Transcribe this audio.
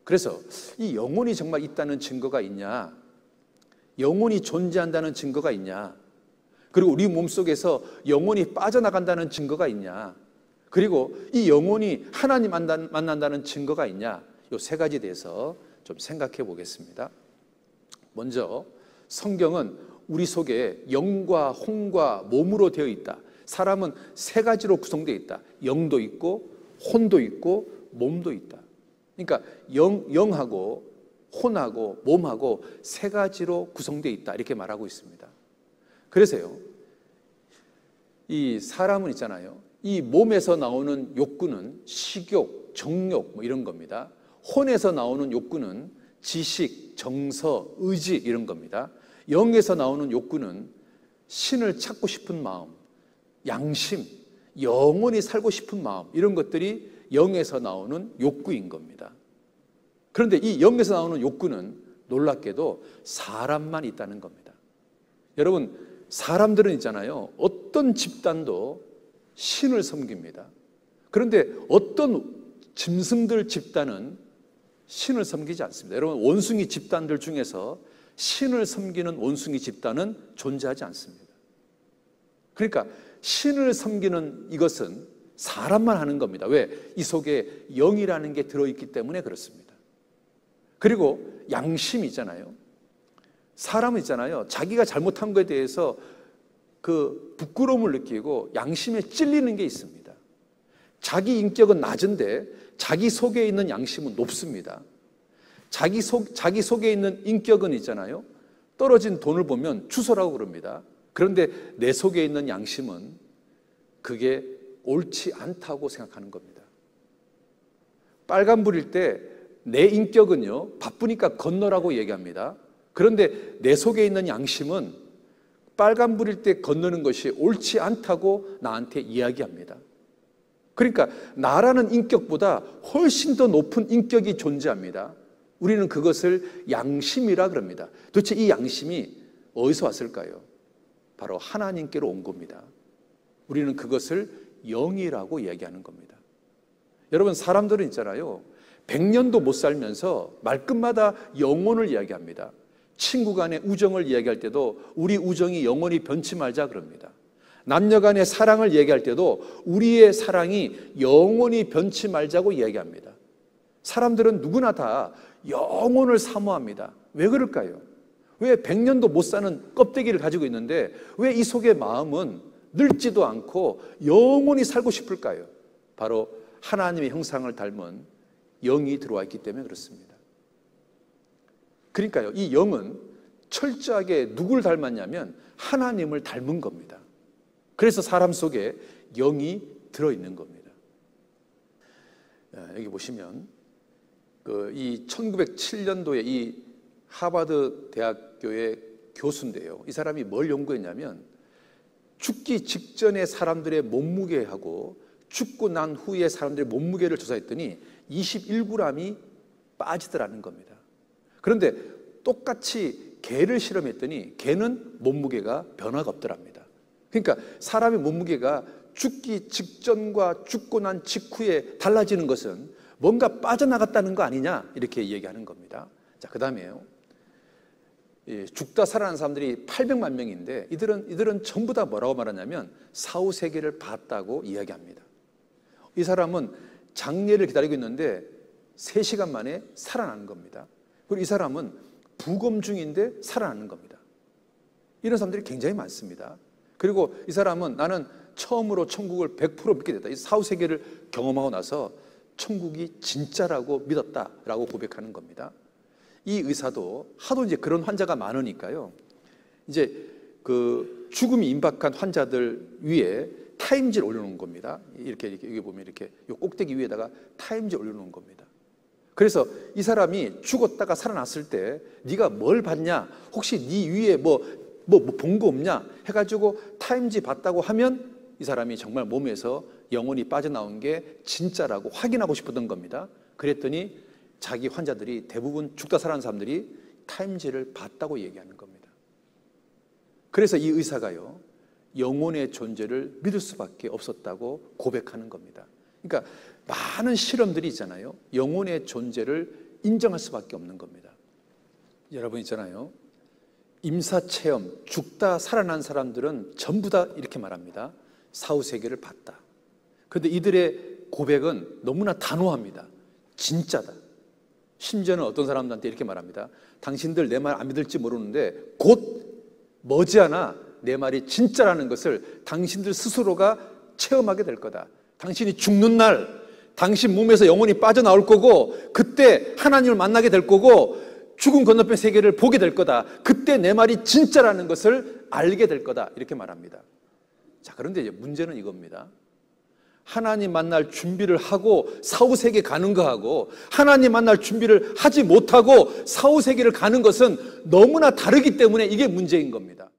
그래서 이 영혼이 정말 있다는 증거가 있냐? 영혼이 존재한다는 증거가 있냐? 그리고 우리 몸속에서 영혼이 빠져나간다는 증거가 있냐? 그리고 이 영혼이 하나님 만난다는 증거가 있냐? 이 세 가지에 대해서 좀 생각해 보겠습니다. 먼저 성경은 우리 속에 영과 혼과 몸으로 되어 있다. 사람은 세 가지로 구성되어 있다. 영도 있고 혼도 있고 몸도 있다. 그러니까 영하고 혼하고 몸하고 세 가지로 구성되어 있다, 이렇게 말하고 있습니다. 그래서요, 이 사람은 있잖아요, 이 몸에서 나오는 욕구는 식욕, 정욕 뭐 이런 겁니다. 혼에서 나오는 욕구는 지식, 정서, 의지 이런 겁니다. 영에서 나오는 욕구는 신을 찾고 싶은 마음, 양심, 영원히 살고 싶은 마음, 이런 것들이 영에서 나오는 욕구인 겁니다. 그런데 이 영에서 나오는 욕구는 놀랍게도 사람만 있다는 겁니다. 여러분, 사람들은 있잖아요, 어떤 집단도 신을 섬깁니다. 그런데 어떤 짐승들 집단은 신을 섬기지 않습니다. 여러분, 원숭이 집단들 중에서 신을 섬기는 원숭이 집단은 존재하지 않습니다. 그러니까 신을 섬기는 이것은 사람만 하는 겁니다. 왜? 이 속에 영이라는 게 들어있기 때문에 그렇습니다. 그리고 양심이 있잖아요. 사람은 있잖아요, 자기가 잘못한 것에 대해서 그 부끄러움을 느끼고 양심에 찔리는 게 있습니다. 자기 인격은 낮은데 자기 속에 있는 양심은 높습니다. 자기 속에 있는 인격은 있잖아요, 떨어진 돈을 보면 주소라고 그럽니다. 그런데 내 속에 있는 양심은 그게 옳지 않다고 생각하는 겁니다. 빨간불일 때 내 인격은요, 바쁘니까 건너라고 얘기합니다. 그런데 내 속에 있는 양심은 빨간불일 때 건너는 것이 옳지 않다고 나한테 이야기합니다. 그러니까 나라는 인격보다 훨씬 더 높은 인격이 존재합니다. 우리는 그것을 양심이라 그럽니다. 도대체 이 양심이 어디서 왔을까요? 바로 하나님께로 온 겁니다. 우리는 그것을 영이라고 이야기하는 겁니다. 여러분, 사람들은 있잖아요, 100년도 못 살면서 말끝마다 영혼을 이야기합니다. 친구 간의 우정을 이야기할 때도 우리 우정이 영원히 변치 말자 그럽니다. 남녀 간의 사랑을 얘기할 때도 우리의 사랑이 영원히 변치 말자고 이야기합니다. 사람들은 누구나 다 영혼을 사모합니다. 왜 그럴까요? 왜 100년도 못 사는 껍데기를 가지고 있는데 왜 이 속의 마음은 늙지도 않고 영원히 살고 싶을까요? 바로 하나님의 형상을 닮은 영이 들어와 있기 때문에 그렇습니다. 그러니까요, 이 영은 철저하게 누구를 닮았냐면 하나님을 닮은 겁니다. 그래서 사람 속에 영이 들어있는 겁니다. 여기 보시면 이 1907년도에 이 하버드 대학교의 교수인데요, 이 사람이 뭘 연구했냐면 죽기 직전의 사람들의 몸무게하고 죽고 난 후에 사람들의 몸무게를 조사했더니 21g이 빠지더라는 겁니다. 그런데 똑같이 개를 실험했더니 개는 몸무게가 변화가 없더랍니다. 그러니까 사람의 몸무게가 죽기 직전과 죽고 난 직후에 달라지는 것은 뭔가 빠져나갔다는 거 아니냐, 이렇게 얘기하는 겁니다. 자, 그 다음에요, 죽다 살아난 사람들이 800만 명인데 이들은 전부 다 뭐라고 말하냐면 사후 세계를 봤다고 이야기합니다. 이 사람은 장례를 기다리고 있는데 3시간 만에 살아나는 겁니다. 그리고 이 사람은 부검 중인데 살아나는 겁니다. 이런 사람들이 굉장히 많습니다. 그리고 이 사람은 나는 처음으로 천국을 100% 믿게 됐다, 이 사후 세계를 경험하고 나서 천국이 진짜라고 믿었다라고 고백하는 겁니다. 이 의사도 하도 이제 그런 환자가 많으니까요, 이제 그 죽음이 임박한 환자들 위에 타임지를 올려놓은 겁니다. 이렇게 여기 보면 이렇게 요 꼭대기 위에다가 타임지 올려놓은 겁니다. 그래서 이 사람이 죽었다가 살아났을 때 네가 뭘 봤냐, 혹시 네 위에 뭐 본 거 없냐 해가지고 타임지 봤다고 하면 이 사람이 정말 몸에서 영혼이 빠져나온 게 진짜라고 확인하고 싶었던 겁니다. 그랬더니 자기 환자들이 대부분 죽다 살아난 사람들이 타임지를 봤다고 얘기하는 겁니다. 그래서 이 의사가요, 영혼의 존재를 믿을 수밖에 없었다고 고백하는 겁니다. 그러니까 많은 실험들이 있잖아요, 영혼의 존재를 인정할 수밖에 없는 겁니다. 여러분 있잖아요. 임사체험, 죽다 살아난 사람들은 전부 다 이렇게 말합니다. 사후세계를 봤다. 그런데 이들의 고백은 너무나 단호합니다. 진짜다. 심지어는 어떤 사람들한테 이렇게 말합니다. 당신들 내 말 안 믿을지 모르는데 곧 머지않아 내 말이 진짜라는 것을 당신들 스스로가 체험하게 될 거다. 당신이 죽는 날 당신 몸에서 영혼이 빠져나올 거고 그때 하나님을 만나게 될 거고 죽음 건너편 세계를 보게 될 거다. 그때 내 말이 진짜라는 것을 알게 될 거다. 이렇게 말합니다. 자, 그런데 이제 문제는 이겁니다. 하나님 만날 준비를 하고 사후세계 가는 거하고 하나님 만날 준비를 하지 못하고 사후세계를 가는 것은 너무나 다르기 때문에 이게 문제인 겁니다.